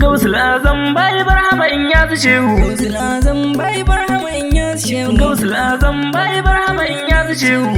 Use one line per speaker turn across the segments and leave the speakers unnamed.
Gausul Azam bai barhama in ya su shehu.
Gausul Azam bai barhama in ya su shehu.
Gausul Azam bai barhama in ya su shehu.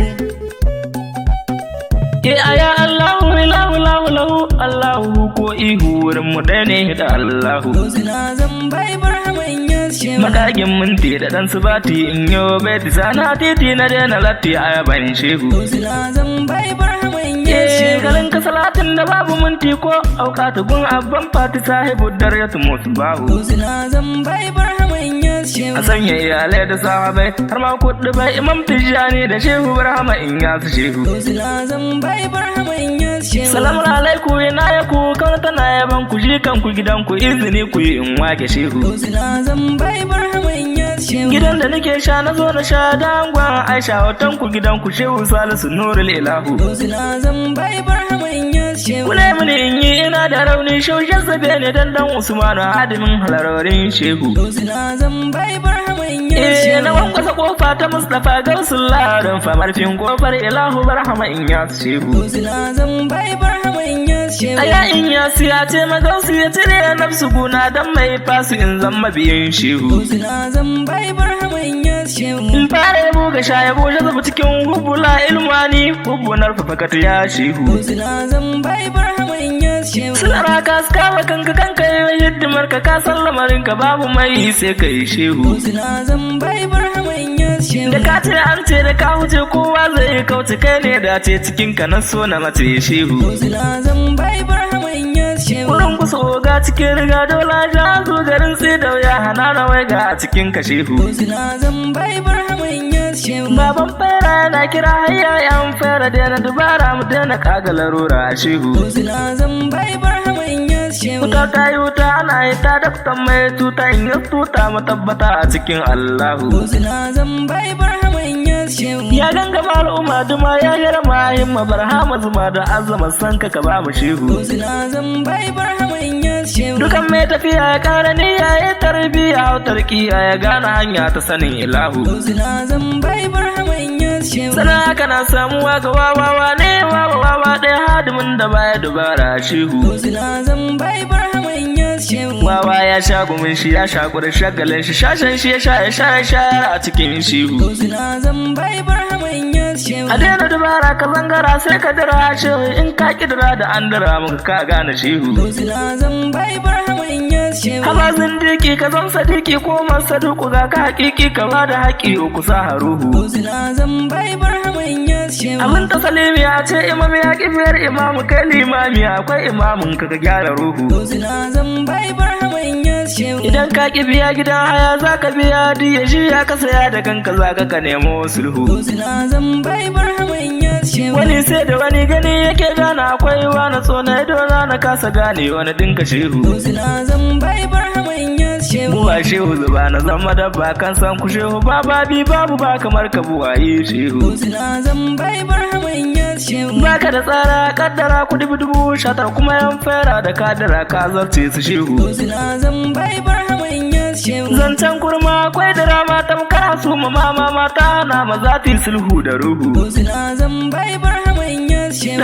Aya Allahu ilahu lahu lahu Allahu ko ihu wurin mu ɗaya ne da Allahu.
Gausul Azam bai barhama in ya su shehu.
Makagin minti da ɗan subati in yo bai sana titi na daina latti a yaban shehu.
Gausul Azam bai barhama in ya su shehu.
Garin ka salatin da babu minti ko aukata gun abban fati sahibu daryatu musu bahu.
Gausul Azam bai barhama in ya su shehu.
A sanya iyalai da sahabai har ma kuɗi bai imam tijjani da shehu barhama in ya su shehu.
Gausul Azam bai barhama in ya su shehu.
Salamu alaikum ina ya ku kawai tana yaban ku ji kanku gidan ku izini ku yi in wake shehu.
Gausul Azam bai barhama in ya su shehu.
Gidan da nake sha na zo na sha dangwan Aisha hoton ku gidan ku shehu Salisu Nurul Ilahu.
Gausul Azam bai barhama in ya su shehu.
Kule mini in yi ina da rauni shaushen zabe ne dan Usmanu hadimin halarorin shehu.
Gausul Azam bai barhama in ya su shehu.
Na wankwasa kofa ta Mustapha Gausul Larin famarfin kofar Ilahu barhama in ya su shehu.
Gausul Azam bai barhama in ya su shehu.
Aya in ya siya ce magausu ya cire nafsu guna dan mai fasu in zama biyin shehu.
Gausul Azam bai barhama in ya su shehu.
In fara yabo ga sha yabo ya zaba cikin hubbula ilmani hubbunar fafakatu ya shehu.
Gausul Azam bai barhama in ya su shehu.
Sulara ka skawa kanka kanka yi hiddimar ka san lamarin ka babu mai sai ka yi shehu.
Gausul Azam bai barhama in ya su shehu.
Da ka ce an ce da ka huce kowa zai kauce kai ne da ce cikin ka na so na mace shehu.
Gausul Azam bai barhama in ya su shehu.
Wurin kusa oga cikin riga dola ja zo garin sai da ya hana na wai ga a cikin ka shehu.
Gausul Azam bai barhama in ya su shehu.
Baban fara na kira hayya yan fara da na dubara mu da na kaga larura shehu.
Gausul Azam bai barhama in ya su shehu.
Wuta ta yi wuta ana yi ta daftan mai tuta in ya tuta matabbata a cikin Allahu.
Gausul Azam bai barhama in ya su shehu.
Ya gangama al'umma duma ya girma himma barhama zuma da azama san ka ba mu shehu.
Gausul Azam bai barhama in ya su shehu.
Dukan mai tafiya ya kara niyya ya tarbiya hau tarkiya ya gane hanya ta sanin ilahu.
Gausul Azam bai barhama in ya su shehu.
Sana haka na samuwa ga wawawa ne wawawa ɗaya hadimin da baya dubara shehu.
Gausul Azam bai barhama in ya su shehu.
Wawa ya sha gumin shi ya sha kudin shagalin shi shashen shi ya sha a cikin shehu.
Gausul Azam bai barhama in ya su shehu.
A daina dubara ka zangara sai ka dira shehu in ka kidira da an dira muka ka gane shehu.
Gausul Azam bai barhama in ya su shehu.
Haba zindiki ka zan sadiki ko masaduku ga ka hakiki ka ba da haƙi uku sa haruhu.
Gausul Azam bai barhama in ya su shehu.
Abin ta salimi ya ce imam ya kifiyar imamu kai limami akwai imamun ka gyara ruhu.
Gausul Azam bai barhama in ya su shehu.
Idan ka ki biya gidan haya za ka biya diya shi ya ka saya da kanka za ka nemo sulhu.
Gausul Azam bai barhama in ya su shehu.
Wani sai da wani gani yake gane akwai wani tsona ido na kasa gane wani dinka shehu.
Gausul Azam bai barhama in ya su shehu.
Mu ba shehu zuba na zama dabba kan san ku shehu ba babi babu ba kamar ka buwaye shehu.
Gausul Azam bai barhama in ya su shehu.
Baka da tsara kaddara ku dubu shatar kuma yan fara da kadara ka zarce su shehu.
Gausul Azam bai barhama in ya su shehu.
Zancen kurma akwai da rama tamkar su mama mata na mazati sulhu da ruhu.
Gausul Azam bai barhama in ya su shehu.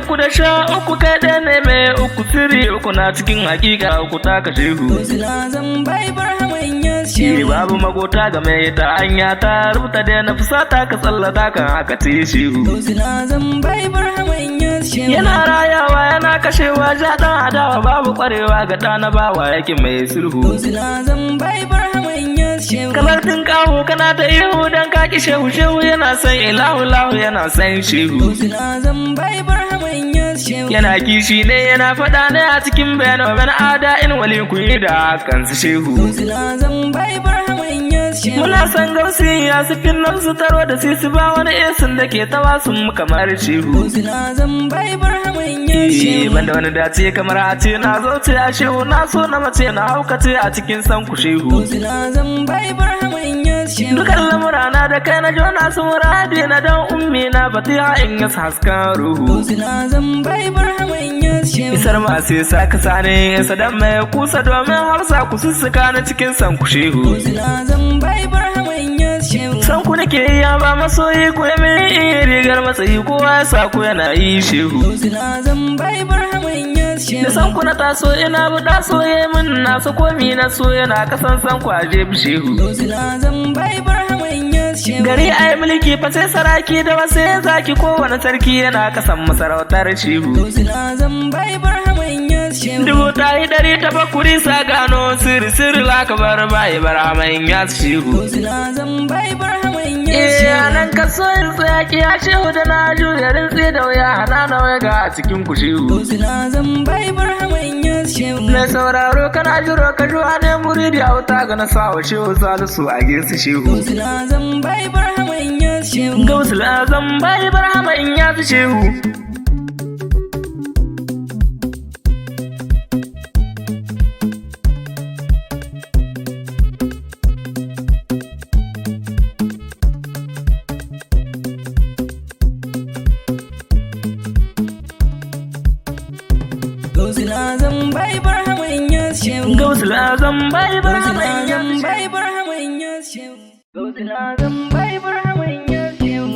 313 kai ɗaya ne mai uku sirri uku na cikin hakika uku taka shehu.
Gausul Azam bai barhama in ya su shehu.
Babu magota ga mai ta hanya ta rubuta da na fusata ka tsallata kan haka ce shehu.
Gausul Azam bai barhama in ya su shehu.
Yana rayawa yana kashewa ja dan adawa babu kwarewa ga ɗana bawa yake mai sulhu.
Gausul Azam bai barhama in ya su shehu.
Kamar din kawo kana ta ihu dan ka ki shehu shehu yana san ilahu lahu yana san shehu.
Gausul Azam bai barhama in ya su shehu.
Yana kishi ne yana faɗa ne a cikin bayan ada in wali ku yi da kansu shehu.
Gausul Azam bai barhama in ya su shehu.
Muna san gausi ya sifin nan su taro da sisi ba wani esin da ke tawa sun mu kamar shehu.
Gausul Azam bai barhama in ya su shehu.
Banda wani dace kamar a ce na zo ce a shehu na so na mace na haukace a cikin san ku shehu.
Gausul Azam bai barhama in ya su shehu.
Dukan lamurana da kai na jona su muradi na dan ummi na batiha in ya haskan ruhu.
Gausul Azam bai barhama in ya su
sharma sai saka sane sadan mai kusa domin hausa ku sussuka na cikin san ku shehu
Gausulazam bai barhama Inyas shehu.
san ku nake ya ba masoyi ku ya mai rigar matsayi kowa ya sa ku yana yi shehu
Gausulazam bai barhama Inyas shehu.
da san ku na taso ina buɗa soye min na so komi na so yana kasan san ku aje shehu
Gausulazam bai barhama Inyas shehu.
gari ai mulki fa sai saraki da wasu zaki kowane sarki yana kasan masarautar shehu
Gausulazam bai barhama Inyas shehu.
dubu ta yi ɗari ta bakuri sa gano sirri sirri za ka bar bai bar hamayin ya shehu
Gausulazam bai barhama Inyas shehu.
nan ka so in tsaya ki ya shehu da na juya rintsi da wuya hana na waiga a cikin ku shehu
Gausulazam bai barhama Inyas shehu.
na sauraro kana jiro ka juwa ne muridi a wuta ga na sawa shehu salisu a gesu shehu
Gausulazam bai barhama Inyas shehu.
gausul azam bai bar hamayin ya shehu
Gausulazam bai barhama Inyas shehu.
gausul azam bai bar hamayin ya
Gausulazam bai barhama Inyas shehu. Gausulazam bai barhama Inyas shehu.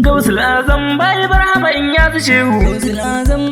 gausul azam bai bar hamayin ya shehu
Gausulazam